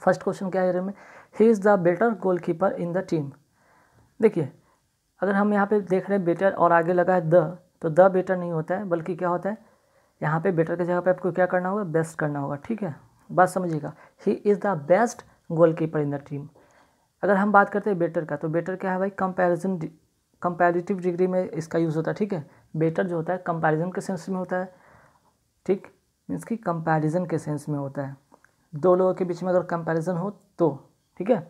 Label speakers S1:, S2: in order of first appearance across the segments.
S1: First question क्या है error में, he is the better goalkeeper in the team. देखिए अगर हम यहाँ पे देख रहे हैं बेटर और आगे लगा है द, तो द बेटर नहीं होता है, बल्कि क्या होता है यहाँ पे बेटर की जगह पे आपको क्या करना होगा, बेस्ट करना होगा। ठीक है, बात समझिएगा, he is the best goalkeeper in the team. अगर हम बात करते हैं बेटर का, तो बेटर क्या है भाई, कंपैरेटिव डिग्री में इसका यूज़ होता है। ठीक है, बेटर जो होता है कंपैरिजन के सेंस में होता है। ठीक, मीन्स कि कंपैरिजन के सेंस में होता है, दो लोगों के बीच में अगर कंपैरिजन हो तो। ठीक है,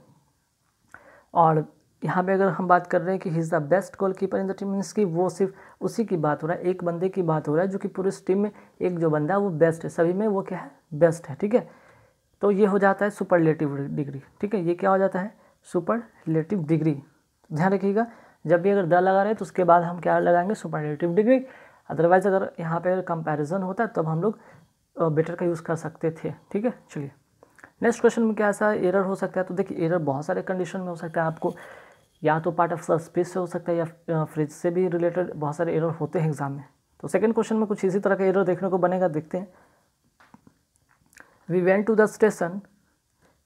S1: और यहाँ पे अगर हम बात कर रहे हैं कि he is the best goalkeeper in the team, means कि वो सिर्फ उसी की बात हो रहा है, एक बंदे की बात हो रहा है, जो कि पूरे टीम में एक जो बंदा है वो बेस्ट है, सभी में वो क्या है, बेस्ट है। ठीक है, तो ये हो जाता है सुपरलेटिव डिग्री। ठीक है, ये क्या हो जाता है, सुपरलेटिव डिग्री। ध्यान रखिएगा, जब भी अगर द लगा रहे हैं तो उसके बाद हम क्या लगाएंगे, सुपरलेटिव डिग्री। अदरवाइज अगर यहाँ पे कंपैरिजन होता है तब हम लोग बेटर का यूज़ कर सकते थे। ठीक है, चलिए नेक्स्ट क्वेश्चन में क्या ऐसा एरर हो सकता है। तो देखिए एरर बहुत सारे कंडीशन में हो सकता है, आपको या तो पार्ट ऑफ स्पेस से हो सकता है या फ्रिज से भी रिलेटेड बहुत सारे एरर होते हैं एग्जाम में। तो सेकंड क्वेश्चन में कुछ इसी तरह का एरर देखने को बनेगा, देखते हैं। We went to the station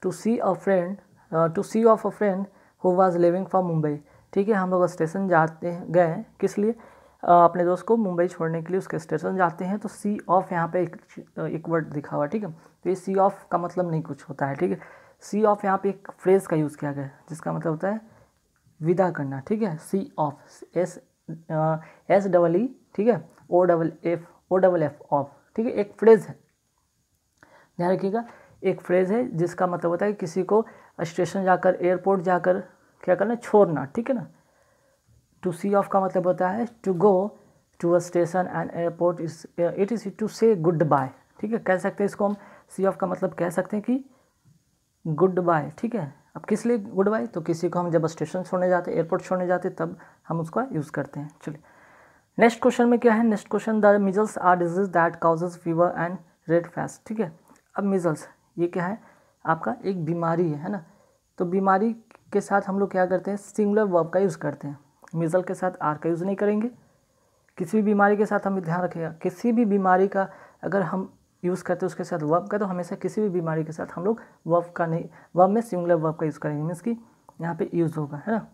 S1: to see off a friend who was living from Mumbai. ठीक है, हम लोग स्टेशन जाते हैं, गए किस लिए, अपने दोस्त को मुंबई छोड़ने के लिए उसके स्टेशन जाते हैं। तो सी ऑफ यहाँ पे एक वर्ड दिखा हुआ है। ठीक है, तो ये सी ऑफ का मतलब नहीं कुछ होता है। ठीक है, सी ऑफ यहाँ पे एक फ्रेज का यूज़ किया गया है जिसका मतलब होता है विदा करना। ठीक है, सी ऑफ, एस डबल ई, ठीक है, ओ डबल एफ ऑफ। ठीक है, एक फ्रेज है, ध्यान रखिएगा, एक फ्रेज है जिसका मतलब होता है किसी को स्टेशन जाकर, एयरपोर्ट जाकर क्या करना, छोड़ना। ठीक है ना। टू सी ऑफ का मतलब होता है to go to a station and airport, it is to say goodbye. ठीक है, कह सकते हैं इसको हम, सी ऑफ का मतलब कह सकते हैं कि गुड बाय। ठीक है, अब किस लिए गुड बाय, तो किसी को हम जब स्टेशन छोड़ने जाते, एयरपोर्ट छोड़ने जाते, तब हम उसका यूज़ करते हैं। चलिए नेक्स्ट क्वेश्चन में क्या है, next question, the measles are disease that causes fever and red face. ठीक है, अब मीजल्स ये क्या है, आपका एक बीमारी है ना। तो बीमारी के साथ हम लोग क्या करते हैं, सिंगुलर वर्ब का यूज़ करते हैं। मीजल के साथ आर का यूज़ नहीं करेंगे। किसी भी बीमारी के साथ हम ध्यान रखिएगा, किसी भी बीमारी का अगर हम यूज़ करते हैं उसके साथ वर्ब का, तो हमेशा किसी भी बीमारी के साथ हम लोग वर्ब का नहीं, वर्ब में सिंगुलर वर्ब का यूज़ करेंगे, मीन्स कि यहाँ पे यूज़ होगा, है ना।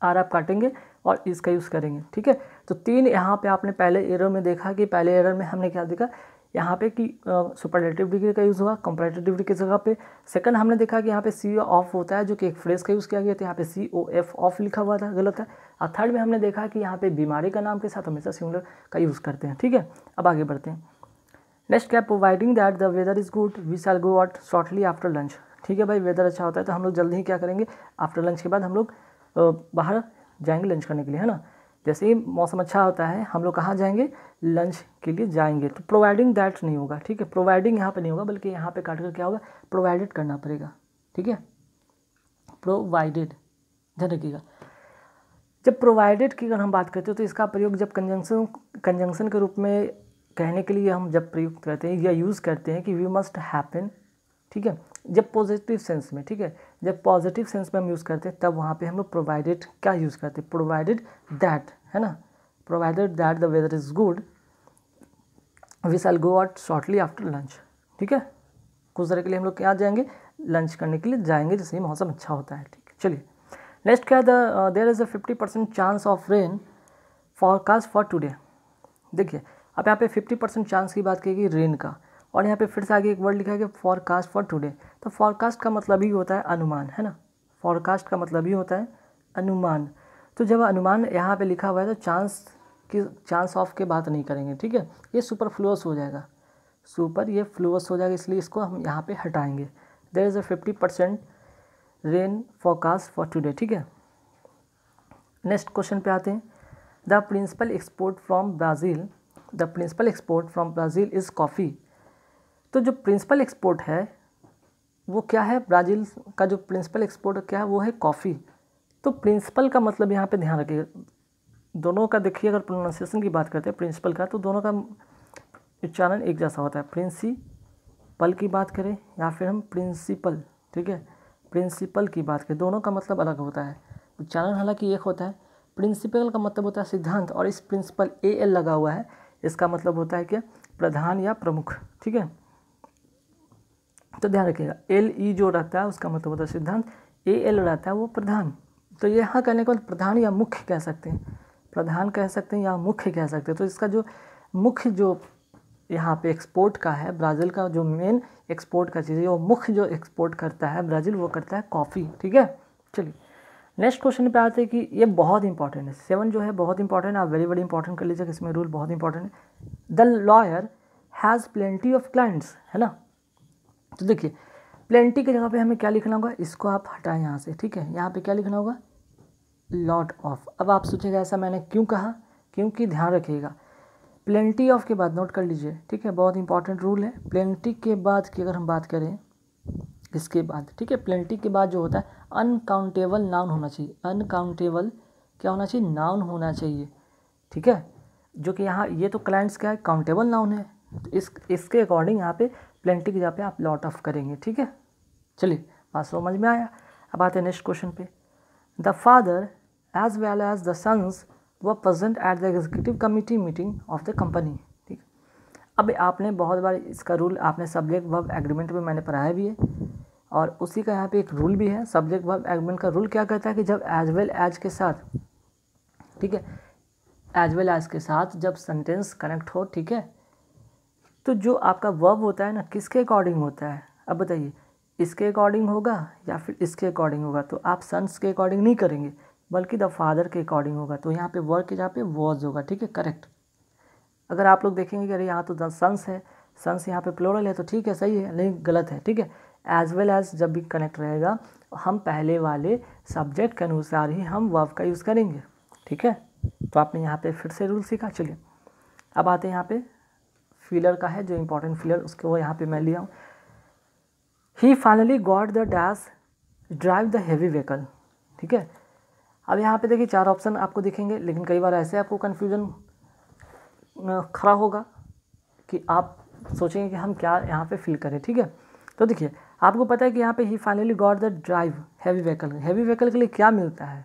S1: आर आप काटेंगे और इसका यूज़ करेंगे। ठीक है, तो तीन यहाँ पे आपने पहले एरर में देखा कि पहले एरर में हमने क्या देखा यहाँ पे कि सुपरलेटिव डिग्री का यूज़ हुआ कंपैरेटिव डिग्री की जगह पे। सेकंड हमने देखा कि यहाँ पे सी ऑफ होता है जो कि एक फ्रेज का यूज़ किया गया था, यहाँ पे सी ओ एफ ऑफ लिखा हुआ था, गलत है। और थर्ड में हमने देखा कि यहाँ पे बीमारी का नाम के साथ हमेशा सिंगुलर का यूज़ करते हैं। ठीक है, अब आगे बढ़ते हैं। नेक्स्ट क्या, providing that the weather is good we shall go out shortly after lunch. ठीक है भाई, वेदर अच्छा होता है तो हम लोग जल्दी ही क्या करेंगे, आफ्टर लंच के बाद हम लोग बाहर जाएंगे लंच करने के लिए, है ना। जैसे ही मौसम अच्छा होता है हम लोग कहाँ जाएंगे, लंच के लिए जाएंगे। तो प्रोवाइडिंग दैट नहीं होगा। ठीक है, प्रोवाइडिंग यहाँ पे नहीं होगा, बल्कि यहाँ पे काट कर क्या होगा, प्रोवाइडेड करना पड़ेगा। ठीक है, प्रोवाइडेड, ध्यान रखिएगा। जब प्रोवाइडेड की अगर हम बात करते हैं तो इसका प्रयोग जब कंजंक्शन के रूप में कहने के लिए हम जब प्रयुक्त करते हैं या यूज़ करते हैं कि वी मस्ट हैपन। ठीक है, जब पॉजिटिव सेंस में, ठीक है, जब पॉजिटिव सेंस में हम यूज़ करते हैं तब वहाँ पे हम लोग प्रोवाइडेड क्या यूज़ करते हैं, प्रोवाइडेड दैट, है ना। Provided that the weather is good we shall go out shortly after lunch. ठीक है, कुछ देर के लिए हम लोग क्या जाएंगे, लंच करने के लिए जाएंगे जैसे ही मौसम अच्छा होता है। ठीक है, चलिए नेक्स्ट क्या, there is a 50% chance of rain forecast for today. देखिए अब यहाँ पे 50% चांस की बात की गई रेन का, और यहाँ पे फिर से आगे एक वर्ड लिखा है कि फॉरकास्ट फॉर टुडे। तो फॉरकास्ट का मतलब ही होता है अनुमान, है ना। फॉरकास्ट का मतलब ही होता है अनुमान। तो जब अनुमान यहाँ पे लिखा हुआ है तो चांस ऑफ के बात नहीं करेंगे। ठीक है, ये सुपरफ्लुअस हो जाएगा, ये फ्लुअस हो जाएगा, इसलिए इसको हम यहाँ पे हटाएंगे। There is a 50% rain forecast for today. ठीक है, नेक्स्ट क्वेश्चन पे आते हैं। The principal export from Brazil is coffee. तो जो प्रिंसिपल एक्सपोर्ट है वो क्या है, ब्राज़ील का जो प्रिंसिपल एक्सपोर्ट क्या है वो है कॉफ़ी। तो प्रिंसिपल का मतलब यहाँ पे ध्यान रखिएगा, दोनों का देखिए अगर प्रोनाउंसिएशन की बात करते हैं प्रिंसिपल का, तो दोनों का उच्चारण एक जैसा होता है। प्रिंसिपल की बात करें या फिर हम प्रिंसिपल, ठीक है, प्रिंसिपल की बात करें, दोनों का मतलब अलग होता है, उच्चारण हालांकि एक होता है। प्रिंसिपल का मतलब होता है सिद्धांत, और इस प्रिंसिपल AL लगा हुआ है, इसका मतलब होता है कि प्रधान या प्रमुख। ठीक है, तो ध्यान रखिएगा LE जो रहता है उसका मतलब होता है सिद्धांत, AL रहता है वो प्रधान। तो यहाँ कहने के बाद प्रधान या मुख्य कह सकते हैं, प्रधान कह सकते हैं या मुख्य कह सकते हैं। तो इसका जो मुख्य जो यहाँ पे एक्सपोर्ट का है, ब्राज़ील का जो मेन एक्सपोर्ट का चीज़ है, वो मुख्य जो एक्सपोर्ट करता है ब्राज़ील वो करता है कॉफ़ी। ठीक है, चलिए नेक्स्ट क्वेश्चन पे आते हैं कि ये बहुत इंपॉर्टेंट है, 7 जो है बहुत इंपॉर्टेंट है, आप वेरी इंपॉर्टेंट कर लीजिएगा, इसमें रूल बहुत इंपॉर्टेंट है। The lawyer has plenty of clients, है ना। तो देखिए प्लेंटी की जगह पे हमें क्या लिखना होगा, इसको आप हटाएं यहाँ से, ठीक है। यहाँ पे क्या लिखना होगा, लॉट ऑफ। अब आप सोचेगा ऐसा मैंने क्यों कहा, क्योंकि ध्यान रखिएगा प्लेंटी ऑफ के बाद नोट कर लीजिए, ठीक है, बहुत इंपॉर्टेंट रूल है। प्लेंटी के बाद की अगर हम बात करें इसके बाद, ठीक है, प्लेंटी के बाद जो होता है अनकाउंटेबल नाउन होना चाहिए। अनकाउंटेबल क्या होना चाहिए, नाउन होना चाहिए, ठीक है। जो कि यहाँ ये तो क्लाइंट्स क्या है, काउंटेबल नाउन है, तो इसके अकॉर्डिंग यहाँ पे प्लेंटी की जगह पे आप लॉट ऑफ करेंगे, ठीक है। चलिए बात समझ में आया। अब आते हैं नेक्स्ट क्वेश्चन पे। The father as well as the sons were present at the executive committee meeting of the company, ठीक। अब आपने बहुत बार इसका रूल आपने सब्जेक्ट वर्ब एग्रीमेंट में मैंने पढ़ाया भी है, और उसी का यहाँ पे एक रूल भी है। सब्जेक्ट वर्ब एग्रीमेंट का रूल क्या कहता है कि जब एज वेल एज के साथ, ठीक है, एज वेल एज के साथ जब सेंटेंस कनेक्ट हो, ठीक है, तो जो आपका वर्ब होता है ना किसके अकॉर्डिंग होता है, अब बताइए इसके अकॉर्डिंग होगा या फिर इसके अकॉर्डिंग होगा। तो आप सन्स के अकॉर्डिंग नहीं करेंगे बल्कि द फादर के अकॉर्डिंग होगा। तो यहाँ पे वर्ब के जगह पे वॉज होगा, ठीक है, करेक्ट। अगर आप लोग देखेंगे कि अरे यहाँ तो द सन्स है, सन्स यहाँ पे प्लूरल है, तो ठीक है सही है, नहीं गलत है, ठीक है। एज वेल एज जब भी कनेक्ट रहेगा हम पहले वाले सब्जेक्ट के अनुसार ही हम वर्ब का यूज़ करेंगे, ठीक है। तो आपने यहाँ पे फिर से रूल सीखा। चलिए अब आते हैं यहाँ पे फिलर का है, जो इंपॉर्टेंट फिलर उसके वो यहाँ पे मैं लिया हूँ। He finally got the dash drive the heavy vehicle, ठीक है। अब यहाँ पे देखिए 4 ऑप्शन आपको दिखेंगे, लेकिन कई बार ऐसे आपको कन्फ्यूजन खड़ा होगा कि आप सोचेंगे कि हम क्या यहाँ पे फिल करें, ठीक है। तो देखिए आपको पता है कि यहाँ पे he finally got the drive heavy vehicle, heavy vehicle के लिए क्या मिलता है,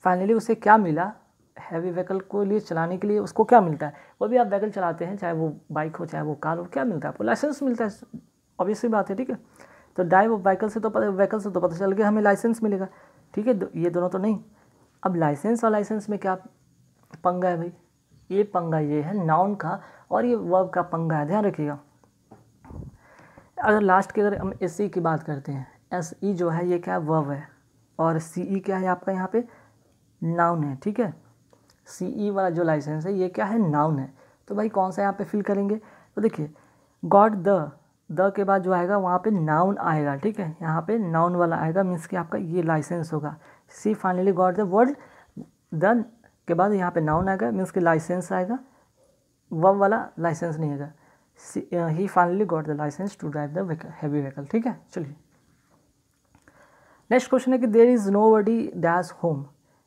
S1: फाइनली उसे क्या मिला, हैवी व्हीकल को लिए चलाने के लिए उसको क्या मिलता है। वो भी आप व्हीकल चलाते हैं, चाहे वो बाइक हो चाहे वो कार हो, क्या मिलता है आपको, लाइसेंस मिलता है, ऑब्वियसली बात है, ठीक है। तो ड्राइव ऑफ व्हीकल से तो पता चल गया हमें लाइसेंस मिलेगा, ठीक है। ये दोनों तो नहीं। अब लाइसेंस और लाइसेंस में क्या पंगा है भाई, ये पंगा ये है नाउन का और ये वर्ब का पंगा है, ध्यान रखिएगा। अगर लास्ट की अगर हम SE की बात करते हैं, SE जो है ये क्या है, वर्ब है, और CE क्या है आपका यहाँ पे, नाउन है, ठीक है। CE वाला जो लाइसेंस है ये क्या है, नाउन है। तो भाई कौन सा यहाँ पे फिल करेंगे, तो देखिए गॉट द के बाद जो आएगा वहाँ पे नाउन आएगा, ठीक है, यहाँ पे नाउन वाला आएगा, मीन्स कि आपका ये लाइसेंस होगा। She finally got the word the के बाद यहाँ पे नाउन आएगा, मीन्स कि लाइसेंस आएगा, वर्ब वाला लाइसेंस नहीं आएगा। He finally got the licence to drive the heavy vehicle, ठीक है। चलिए नेक्स्ट क्वेश्चन है कि there is nobody dash home,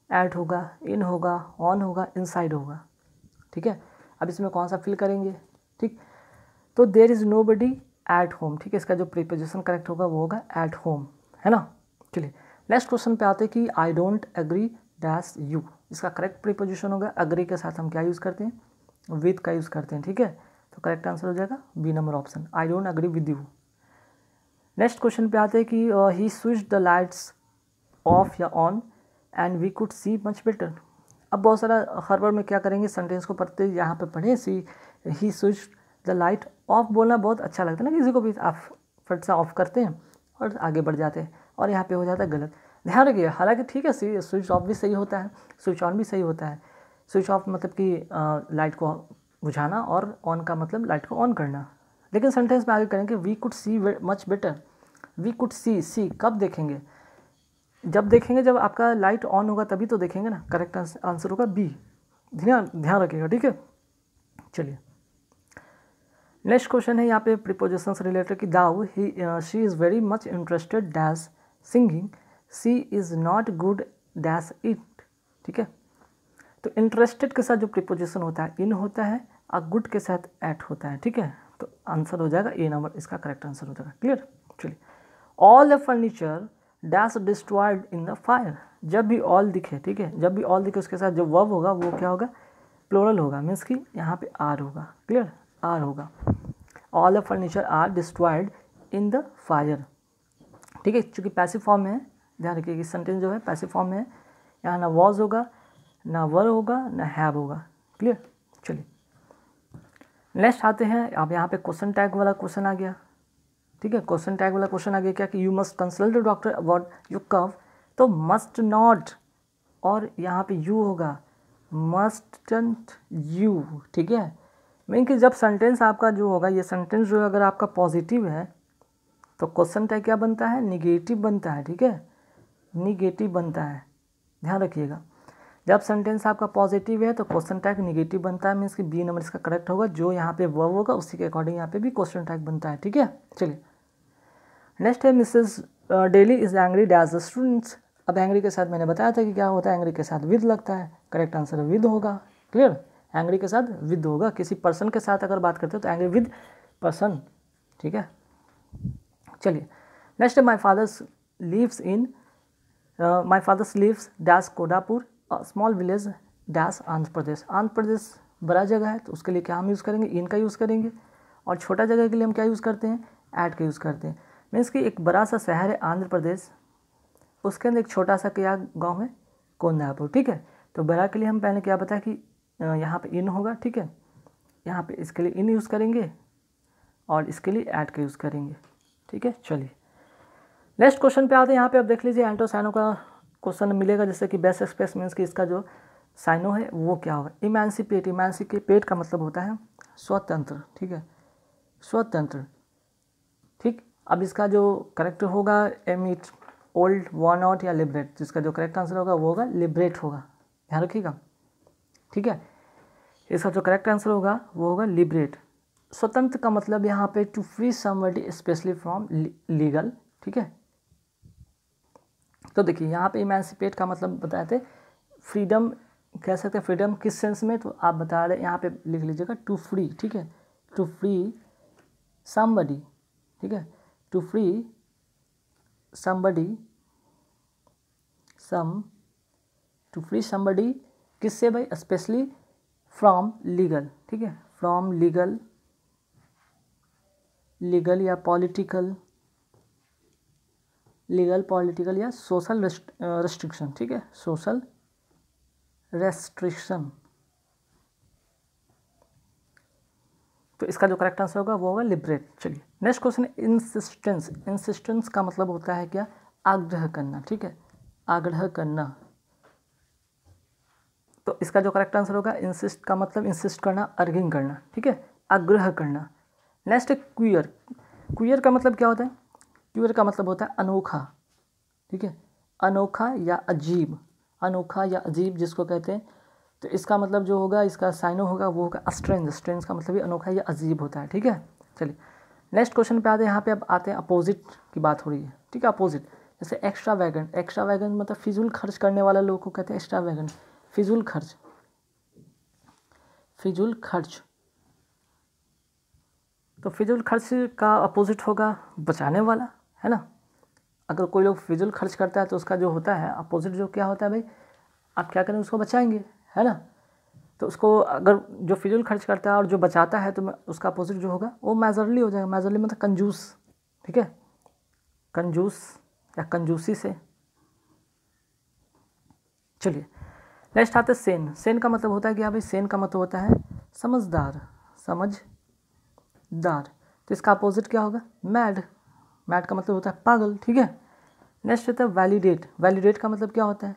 S1: at होगा, इन होगा, ऑन होगा, इनसाइड होगा, ठीक है। अब इसमें कौन सा फिल करेंगे, ठीक। तो there is nobody at home, ठीक है, इसका जो प्रीपोजिशन करेक्ट होगा वो होगा एट होम, है ना। चलिए नेक्स्ट क्वेश्चन पे आते हैं कि I don't agree dash you, इसका करेक्ट प्रीपोजिशन होगा, अग्री के साथ हम क्या यूज़ करते हैं, विद का यूज़ करते हैं, ठीक है। तो करेक्ट आंसर हो जाएगा B number option, I don't agree with you. Next question पे आते हैं कि he switch the lights off या on and we could see much better. अब बहुत सारा हर बार में क्या करेंगे, सेंटेंस को पढ़ते यहाँ पे पढ़े, सी ही स्विच द लाइट ऑफ बोलना बहुत अच्छा लगता है ना किसी को भी, आप फट से ऑफ करते हैं और आगे बढ़ जाते हैं, और यहाँ पे हो जाता है गलत। ध्यान रखिए, हालांकि ठीक है स्विच ऑफ भी सही होता है, स्विच ऑन भी सही होता है। स्विच ऑफ मतलब कि लाइट को बुझाना, और ऑन का मतलब लाइट को ऑन करना। लेकिन सेंटेंस में आगे करेंगे we could see much better, we could see कब देखेंगे, जब देखेंगे जब आपका लाइट ऑन होगा तभी तो देखेंगे ना। करेक्ट आंसर होगा बी, ध्यान रखिएगा, ठीक है। चलिए नेक्स्ट क्वेश्चन है यहाँ पे प्रीपोजिशन से रिलेटेड कि though she is very much interested dash singing, she is not good dash it, ठीक है। तो इंटरेस्टेड के साथ जो प्रीपोजिशन होता है इन होता है, और गुड के साथ एट होता है, ठीक है। तो आंसर हो जाएगा ए नंबर, इसका करेक्ट आंसर हो जाएगा, क्लियर। चलिए all the furniture dash destroyed in the fire, जब भी ऑल दिखे, ठीक है, जब भी ऑल दिखे उसके साथ जो वर्ब होगा वो क्या होगा, प्लूरल होगा, मीन्स कि यहाँ पे आर होगा, क्लियर, आर होगा। All the furniture are destroyed in the fire. ठीक है, चूँकि पैसिव फॉर्म में है, ध्यान रखिए कि सेंटेंस जो है पैसिव फॉर्म में है, यहाँ ना वॉज होगा, ना वर होगा, ना हैव होगा। क्लियर। चलिए नेक्स्ट आते हैं, अब यहाँ पे क्वेश्चन टैग वाला क्वेश्चन आ गया। ठीक है, क्वेश्चन टैग वाला क्वेश्चन आ गया क्या कि you must consult the doctor about your cough, तो मस्ट नॉट और यहाँ पे यू होगा, मस्टंट यू। ठीक है, मीन कि जब सेंटेंस आपका जो होगा, ये सेंटेंस जो अगर आपका पॉजिटिव है तो क्वेश्चन टैग क्या बनता है, निगेटिव बनता है। ठीक है, निगेटिव बनता है, ध्यान रखिएगा। जब सेंटेंस आपका पॉजिटिव है तो क्वेश्चन टैग निगेटिव बनता है, मीन्स कि बी नंबर इसका करेक्ट होगा। जो यहाँ पे वर्ब होगा उसी के अकॉर्डिंग यहाँ पे भी क्वेश्चन टैग बनता है। ठीक है, चलिए नेक्स्ट है Mrs Daly is angry dash the students. अब एंग्री के साथ मैंने बताया था कि क्या होता है, एंग्री के साथ विद लगता है, करेक्ट आंसर विद होगा। क्लियर, एंग्री के साथ विद होगा। किसी पर्सन के साथ अगर बात करते हो तो एंग्री विद पर्सन। ठीक है, चलिए नेक्स्ट है my fathers lives in my fathers lives dash Kodapur small village dash Andhra Pradesh. Andhra Pradesh बड़ा जगह है तो उसके लिए क्या हम यूज़ करेंगे, इन का यूज़ करेंगे। और छोटा जगह के लिए हम क्या यूज़ करते हैं, ऐड का यूज़ करते हैं। मीन्स कि एक बड़ा सा शहर है आंध्र प्रदेश, उसके अंदर एक छोटा सा क्या गांव है, कोंडापुर। ठीक है, तो बड़ा के लिए हम पहले क्या बताया कि यहाँ पे इन होगा। ठीक है, यहाँ पे इसके लिए इन यूज़ करेंगे और इसके लिए ऐड का यूज़ करेंगे। ठीक है, चलिए नेक्स्ट क्वेश्चन पे आते हैं। यहाँ पे आप देख लीजिए एंटो साइनो का क्वेश्चन मिलेगा, जैसे कि बेस्ट एक्सप्रेस मीन्स कि इसका जो साइनो है वो क्या होगा, इमेंसिपेट। इमेंसिपेट का मतलब होता है स्वतंत्र। ठीक है, स्वतंत्र। ठीक, अब इसका जो करेक्ट होगा एमिट, ओल्ड, वर्न आउट या लिबरेट, जिसका जो करेक्ट आंसर होगा वो होगा लिबरेट होगा, ध्यान रखिएगा। ठीक है, इसका जो करेक्ट आंसर होगा वो होगा लिबरेट। स्वतंत्र का मतलब यहाँ पे to free somebody specially from legal. ठीक है, तो देखिए यहाँ पे इमेंसिपेट का मतलब बताए थे फ्रीडम, कह सकते हैं फ्रीडम किस सेंस में, तो आप बता रहे यहाँ पे लिख लीजिएगा टू फ्री। ठीक है, टू फ्री समबडी। ठीक है, to free somebody to free somebody किससे भाई, स्पेशली फ्रॉम लीगल। ठीक है, फ्रॉम लीगल या पॉलिटिकल, लीगल पॉलिटिकल या सोशल रेस्ट्रिक्शन। ठीक है, सोशल रेस्ट्रिक्शन। तो इसका जो करेक्ट आंसर होगा वो होगा लिबरेट। चलिए नेक्स्ट क्वेश्चन है इंसिस्टेंस। इंसिस्टेंस का मतलब होता है क्या, आग्रह करना। ठीक है, आग्रह करना। तो इसका जो करेक्ट आंसर होगा, इंसिस्ट का मतलब इंसिस्ट करना, अर्गिंग करना। ठीक है, आग्रह करना। नेक्स्ट है क्वियर। क्वियर का मतलब क्या होता है, क्वियर का मतलब होता है अनोखा। ठीक है, अनोखा या अजीब, अनोखा या अजीब जिसको कहते हैं। तो इसका मतलब जो होगा, इसका साइनो होगा वो होगा स्ट्रेंज। स्ट्रेंज का मतलब भी अनोखा या अजीब होता है। ठीक है, चलिए नेक्स्ट क्वेश्चन पे आते हैं। यहाँ पे अब आते हैं अपोजिट की बात हो रही है। ठीक है, अपोजिट जैसे एक्स्ट्रा वैगन। एक्स्ट्रा वैगन मतलब फिजूल खर्च करने वाला लोग को कहते हैं एक्स्ट्रा वैगन, फिजूल खर्च, फिजूल खर्च। तो फिजूल खर्च का अपोजिट होगा बचाने वाला, है ना। अगर कोई लोग फिजूल खर्च करता है तो उसका जो होता है अपोजिट जो क्या होता है भाई, आप क्या करें, उसको बचाएंगे, है ना। तो उसको अगर जो फिजूल खर्च करता है और जो बचाता है तो उसका अपोजिट जो होगा वो मेजरली हो जाएगा। मेजरली मतलब कंजूस। ठीक है, कंजूस या कंजूसी से। चलिए नेक्स्ट आते हैं सेन। सेन का मतलब होता है क्या भाई, सेन का मतलब होता है समझदार, समझदार। तो इसका अपोजिट क्या होगा, मैड। मैड का मतलब होता है पागल। ठीक है, नेक्स्ट होता है वैलिडेट। वैलिडेट का मतलब क्या होता है,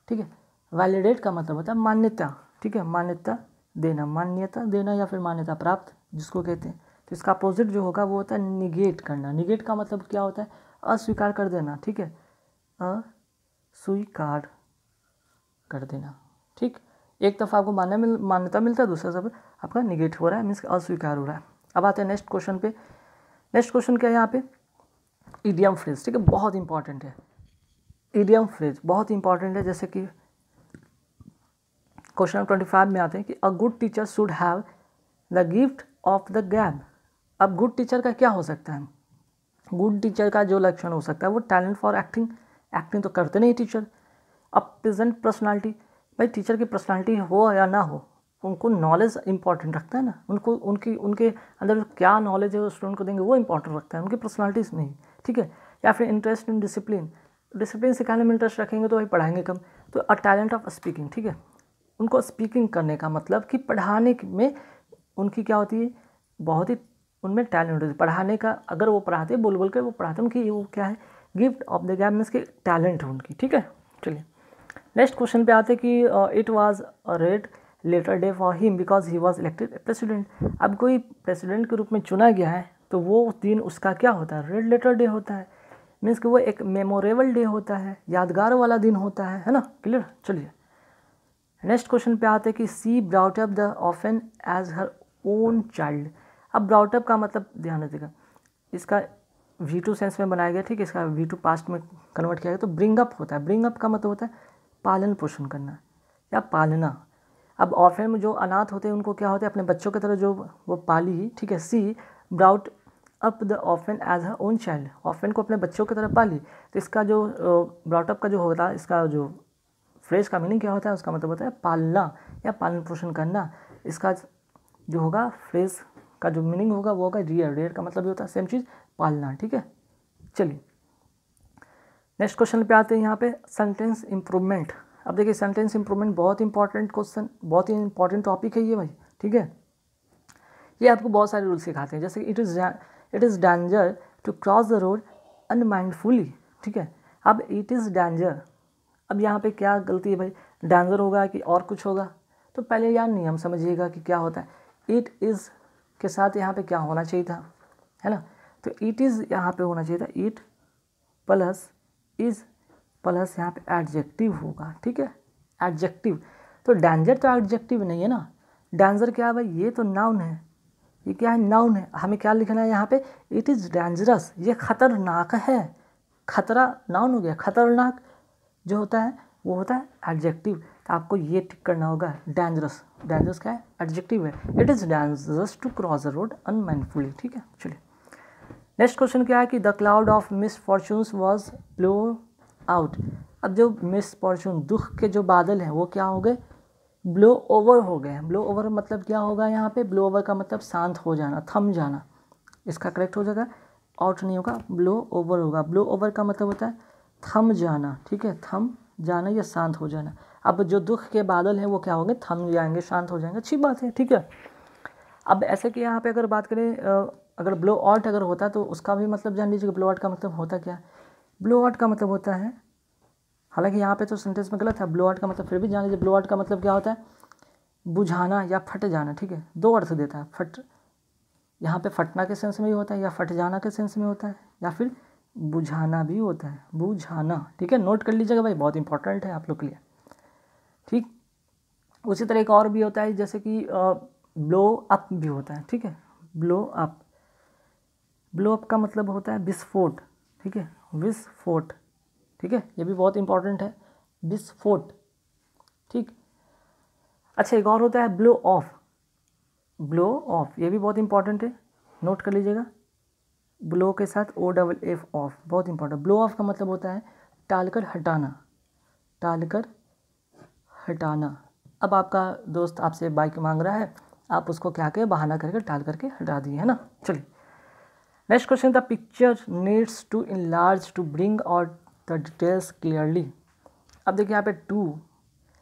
S1: ठीक है, वैलिडेट का मतलब होता है मान्यता। ठीक है, मान्यता देना, मान्यता देना या फिर मान्यता प्राप्त जिसको कहते हैं। तो इसका अपोजिट जो होगा वो होता है निगेट करना। निगेट का मतलब क्या होता है, अस्वीकार कर देना। ठीक है, अस्वीकार कर देना। ठीक, एक तरफ आपको मान्यता मिलता है, दूसरा तरफ आपका निगेट हो रहा है, मीन्स अस्वीकार हो रहा है। अब आते हैं नेक्स्ट क्वेश्चन पे। नेक्स्ट क्वेश्चन क्या है यहाँ पे, इडियम फ्रेज। ठीक है, बहुत इंपॉर्टेंट है इडियम फ्रेज, बहुत इंपॉर्टेंट है। जैसे कि क्वेश्चन 25 में आते हैं कि a good teacher should have the gift of the गैब। अब गुड टीचर का क्या हो सकता है, गुड टीचर का जो लक्षण हो सकता है वो टैलेंट फॉर एक्टिंग। एक्टिंग तो करते नहीं टीचर। अब प्रेजेंट पर्सनालिटी, भाई टीचर की पर्सनालिटी हो या ना हो, उनको नॉलेज इंपॉर्टेंट रखता है ना, उनको उनके अंदर क्या नॉलेज है वो स्टूडेंट को देंगे वो इंपॉर्टेंट रखता है, उनकी पर्सनालिटीज़ नहीं, ठीक है। या फिर इंटरेस्ट इन डिसिप्लिन सिखाने में इंटरेस्ट रखेंगे तो भाई पढ़ाएंगे कम। तो अ टैलेंट ऑफ स्पीकिंग, ठीक है, उनको स्पीकिंग करने का मतलब कि पढ़ाने में उनकी क्या होती है, बहुत ही उनमें टैलेंट होती है पढ़ाने का। अगर वो पढ़ाते बोल के वो पढ़ाते, उनकी वो क्या है, gift of the gap means के टैलेंट है उनकी, ठीक है। चलिए नेक्स्ट क्वेश्चन पे आते कि it was a red letter day for him because he was elected president. अब कोई प्रेसिडेंट के रूप में चुना गया है तो वो दिन उसका क्या होता है, रेड लेटर डे होता है, मीन्स कि वो एक मेमोरेबल डे होता है, यादगार वाला दिन होता है ना। क्लियर। चलिए नेक्स्ट क्वेश्चन पे आते कि she brought up the orphan as her own child. अब ब्राउट अप का मतलब ध्यान रखिएगा, इसका V2 सेंस में बनाया गया, ठीक है, इसका V2 पास्ट में कन्वर्ट किया गया तो ब्रिंग अप होता है। ब्रिंग अप का मतलब होता है पालन पोषण करना या पालना। अब ऑर्फन में जो अनाथ होते हैं उनको क्या होता है, अपने बच्चों की तरह जो वो पाली, ठीक है। She brought up the orphan as her own child, orphan को अपने बच्चों की तरह पाली। तो इसका जो ब्राउट अप का जो होता है, इसका जो फ्रेज का मीनिंग क्या होता है, उसका मतलब होता है पालना या पालन पोषण करना। इसका जो होगा फ्रेज का जो मीनिंग होगा वो होगा रियर का मतलब ये होता है सेम चीज़ पालना, ठीक है। चलिए नेक्स्ट क्वेश्चन पे आते हैं यहाँ पे सेंटेंस इंप्रूवमेंट। अब देखिए सेंटेंस इंप्रूवमेंट बहुत इंपॉर्टेंट क्वेश्चन, बहुत ही इंपॉर्टेंट टॉपिक है ये भाई, ठीक है। ये आपको बहुत सारे रूल सिखाते हैं, जैसे it is danger to cross the road unmindfully, ठीक है। अब इट इज़ डेंजर, अब यहाँ पे क्या गलती है भाई, डेंजर होगा कि और कुछ होगा, तो पहले यार नियम समझिएगा कि क्या होता है। इट इज़ के साथ यहाँ पे क्या होना चाहिए था, है ना, तो इट इज़ यहाँ पे होना चाहिए था, इट प्लस इज़ प्लस यहाँ पे एडजेक्टिव होगा, ठीक है, एडजेक्टिव। तो डेंजर तो एडजेक्टिव नहीं है ना, डेंजर क्या है भाई, ये तो नाउन है, ये क्या है, नाउन है। हमें क्या लिखना है यहाँ पे, इट इज़ डेंजरस, ये खतरनाक है। खतरा नाउन हो गया, खतरनाक जो होता है वो होता है एडजेक्टिव। तो आपको ये टिक करना होगा, डेंजरस, डेंजरस क्या है, एडजेक्टिव है। It is dangerous to cross the road unmindfully, ठीक है। चलिए नेक्स्ट क्वेश्चन क्या है कि the cloud of misfortunes was blow out. अब जो मिसफॉर्चून दुख के जो बादल हैं वो क्या हो गए, ब्लो ओवर हो गए। ब्लो ओवर मतलब क्या होगा यहाँ पे, ब्लो ओवर का मतलब शांत हो जाना, थम जाना, इसका करेक्ट हो जाएगा, आउट नहीं होगा, ब्लो ओवर होगा। ब्लो ओवर का मतलब होता है थम जाना, ठीक है, थम जाना या शांत हो जाना। अब जो दुख के बादल हैं वो क्या होंगे, थम जाएंगे, शांत हो जाएंगे, अच्छी बात है, ठीक है। अब ऐसे कि यहाँ पे अगर बात करें, अगर ब्लो आउट अगर होता तो उसका भी मतलब जान लीजिए, ब्लो आउट का मतलब होता क्या है। ब्लो आउट का मतलब होता है, हालांकि यहाँ पे तो सेंटेंस में गलत है, ब्लो आउट का मतलब फिर भी जान लीजिए, ब्लो आउट का मतलब क्या होता है, बुझाना या फट जाना, ठीक है, दो अर्थ देता है। फट यहाँ पे फटना के सेंस में भी होता है या फट जाना के सेंस में होता है, या फिर बुझाना भी होता है, बुझाना, ठीक है, नोट कर लीजिएगा भाई, बहुत इंपॉर्टेंट है आप लोग के लिए, ठीक। उसी तरह एक और भी होता है, जैसे कि ब्लो अप भी होता है, ठीक है, ब्लो अप। ब्लो अप का मतलब होता है विस्फोट, ठीक है, विस्फोट, ठीक है, ये भी बहुत इंपॉर्टेंट है, विस्फोट, ठीक। अच्छा एक और होता है ब्लो ऑफ, ब्लो ऑफ ये भी बहुत इंपॉर्टेंट है, नोट कर लीजिएगा, ब्लो के साथ OFF ऑफ, बहुत इंपॉर्टेंट। ब्लो ऑफ का मतलब होता है टालकर हटाना, टालकर हटाना। अब आपका दोस्त आपसे बाइक मांग रहा है, आप उसको क्या करें, बहाना करके टाल करके हटा दिए, है ना। चलिए next question, the picture needs to enlarge to bring out the details clearly. अब देखिए यहाँ पे टू,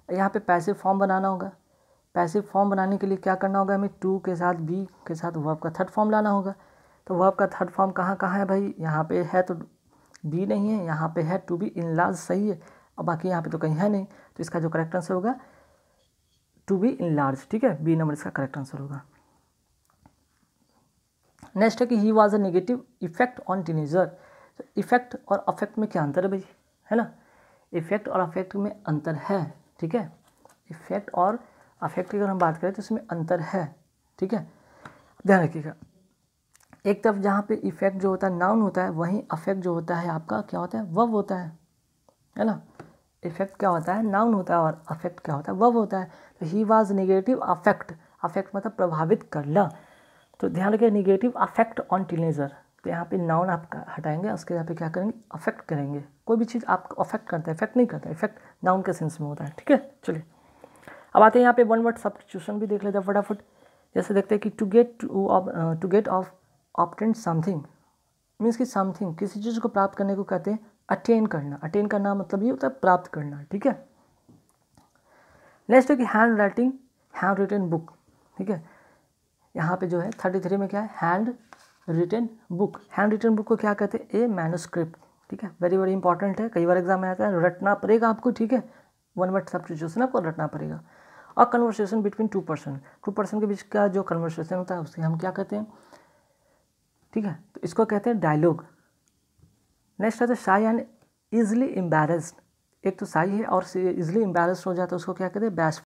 S1: यहाँ पे पैसिव फॉर्म बनाना होगा। पैसिव फॉर्म बनाने के लिए क्या करना होगा, हमें टू के साथ बी के साथ वर्ब का थर्ड फॉर्म लाना होगा। तो वर्ब का थर्ड फॉर्म कहाँ कहाँ है भाई, यहाँ पे है तो बी नहीं है, यहाँ पे है टू बी इनलार्ज सही है, और बाकी यहाँ पे तो कहीं है नहीं, तो इसका जो करेक्ट आंसर होगा टू बी इनलार्ज, ठीक है, बी नंबर इसका करेक्ट आंसर होगा। नेक्स्ट है कि he was a negative effect on teenager. तो इफेक्ट और अफेक्ट में क्या अंतर है भाई, है ना, इफेक्ट और अफेक्ट में अंतर है, ठीक है, इफेक्ट और अफेक्ट की अगर हम बात करें तो इसमें अंतर है, ठीक है, ध्यान रखिएगा। एक तरफ जहाँ पे इफेक्ट जो होता है नाउन होता है, वहीं अफेक्ट जो होता है आपका क्या होता है, वर्ब होता है ना। इफेक्ट क्या होता है, नाउन होता है, और अफेक्ट क्या होता है, वर्ब होता है। तो he was negative affect, affect मतलब प्रभावित करना, तो ध्यान रखिए नेगेटिव अफेक्ट ऑन टीनेजर। तो यहाँ पे नाउन आप हटाएंगे, उसके यहाँ पे क्या करेंगे, अफेक्ट करेंगे। कोई भी चीज़ आपको अफेक्ट करता है, इफेक्ट नहीं करता, इफेक्ट नाउन के सेंस में होता है, ठीक है। चलिए अब आते हैं यहाँ पे वन वर्ड सब्स्टिट्यूशन भी देख लेते हैं फटाफट। जैसे देखते हैं कि to get of obtain something means कि समथिंग किसी चीज़ को प्राप्त करने को कहते हैं अटेन करना। अटेन करना मतलब ये होता है प्राप्त करना, ठीक है। नेक्स्ट है कि handwriting, handwritten book, ठीक है। यहाँ पे जो है 33 में क्या है, handwritten book. Handwritten book को क्या कहते हैं, ए मैन्युस्क्रिप्ट, ठीक है। वेरी वेरी इंपॉर्टेंट है, कई बार एग्जाम में आता है, रटना पड़ेगा आपको, ठीक है। वन वर्ड सब्स्टिट्यूशन आपको रटना पड़ेगा। और कन्वर्सेशन बिटवीन टू पर्सन के बीच का जो कन्वर्सेशन होता है उससे हम क्या कहते हैं, ठीक है, तो इसको कहते हैं डायलॉग। नेक्स्ट है तो शाई एंड ईजिली एम्बैरेस्ड। एक तो शाई है और ईजिली एम्बैरेस्ड हो जाता है, उसको क्या कहते हैं, बैशफुल।